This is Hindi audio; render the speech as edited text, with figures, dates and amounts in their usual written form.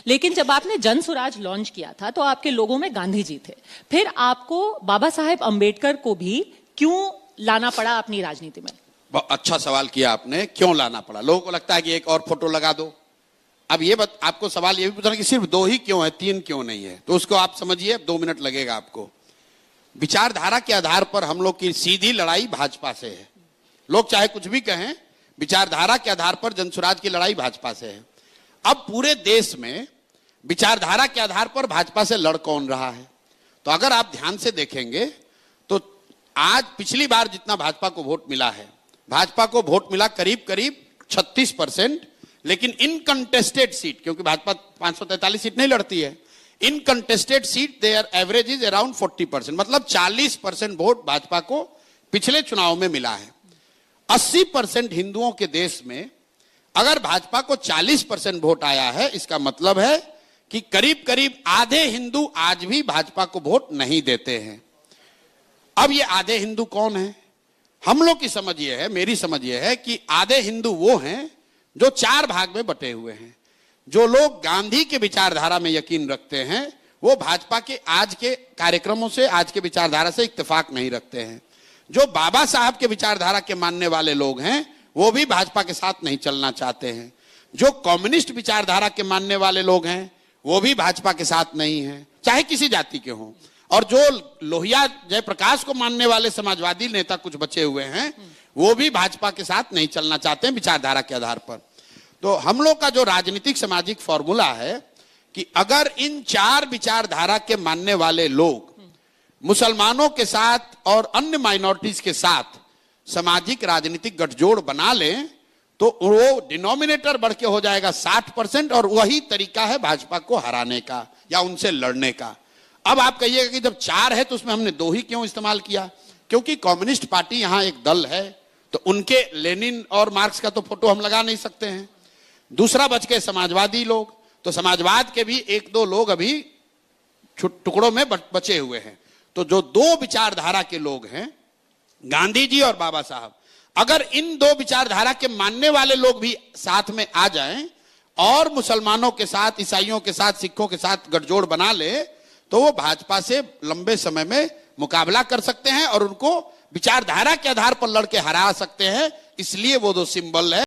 लेकिन जब आपने जन स्वराज लॉन्च किया था तो आपके लोगों में गांधी जी थे, फिर आपको बाबा साहेब अंबेडकर को भी क्यों लाना पड़ा अपनी राजनीति में? बहुत अच्छा सवाल किया आपने, क्यों लाना पड़ा। लोगों को लगता है कि एक और फोटो लगा दो। अब ये आपको सवाल ये भी पूछना कि सिर्फ 2 ही क्यों है, 3 क्यों नहीं है, तो उसको आप समझिए, 2 मिनट लगेगा आपको। विचारधारा के आधार पर हम लोग की सीधी लड़ाई भाजपा से है। लोग चाहे कुछ भी कहें, विचारधारा के आधार पर जनसुराज की लड़ाई भाजपा से है। अब पूरे देश में विचारधारा के आधार पर भाजपा से लड़ कौन रहा है? तो अगर आप ध्यान से देखेंगे तो आज पिछली बार जितना भाजपा को वोट मिला है, भाजपा को वोट मिला करीब करीब 36%, लेकिन इनकंटेस्टेड सीट, क्योंकि भाजपा 543 सीट नहीं लड़ती है, uncontested seat their average is around 40%, मतलब 40% वोट भाजपा को पिछले चुनाव में मिला है। 80% हिंदुओं के देश में अगर भाजपा को 40% वोट आया है, इसका मतलब है कि करीब करीब आधे हिंदू आज भी भाजपा को वोट नहीं देते हैं। अब ये आधे हिंदू कौन है? हम लोग की समझ ये है, मेरी समझ ये है कि आधे हिंदू वो हैं जो 4 भाग में बटे हुए हैं। जो लोग गांधी के विचारधारा में यकीन रखते हैं वो भाजपा के आज के कार्यक्रमों से, आज के विचारधारा से इत्तेफाक नहीं रखते हैं। जो बाबा साहब के विचारधारा के मानने वाले लोग हैं वो भी भाजपा के साथ नहीं चलना चाहते हैं। जो कम्युनिस्ट विचारधारा के मानने वाले लोग हैं वो भी भाजपा के साथ नहीं हैं, चाहे किसी जाति के हों। और जो लोहिया जयप्रकाश को मानने वाले समाजवादी नेता कुछ बचे हुए हैं वो भी भाजपा के साथ नहीं चलना चाहते हैं विचारधारा के आधार पर। तो हम लोग का जो राजनीतिक सामाजिक फॉर्मूला है कि अगर इन 4 विचारधारा के मानने वाले लोग मुसलमानों के साथ और अन्य माइनॉरिटीज के साथ सामाजिक राजनीतिक गठजोड़ बना लें तो वो डिनोमिनेटर बढ़ के हो जाएगा 60%, और वही तरीका है भाजपा को हराने का या उनसे लड़ने का। अब आप कहिएगा कि जब 4 है तो उसमें हमने 2 ही क्यों इस्तेमाल किया? क्योंकि कम्युनिस्ट पार्टी यहां एक दल है, तो उनके लेनिन और मार्क्स का तो फोटो हम लगा नहीं सकते हैं। दूसरा बच के समाजवादी लोग, तो समाजवाद के भी 1-2 लोग अभी टुकड़ों में बचे हुए हैं। तो जो 2 विचारधारा के लोग हैं, गांधी जी और बाबा साहब, अगर इन 2 विचारधारा के मानने वाले लोग भी साथ में आ जाएं और मुसलमानों के साथ, ईसाइयों के साथ, सिखों के साथ गठजोड़ बना ले तो वो भाजपा से लंबे समय में मुकाबला कर सकते हैं और उनको विचारधारा के आधार पर लड़के हरा सकते हैं। इसलिए वो 2 सिंबल है।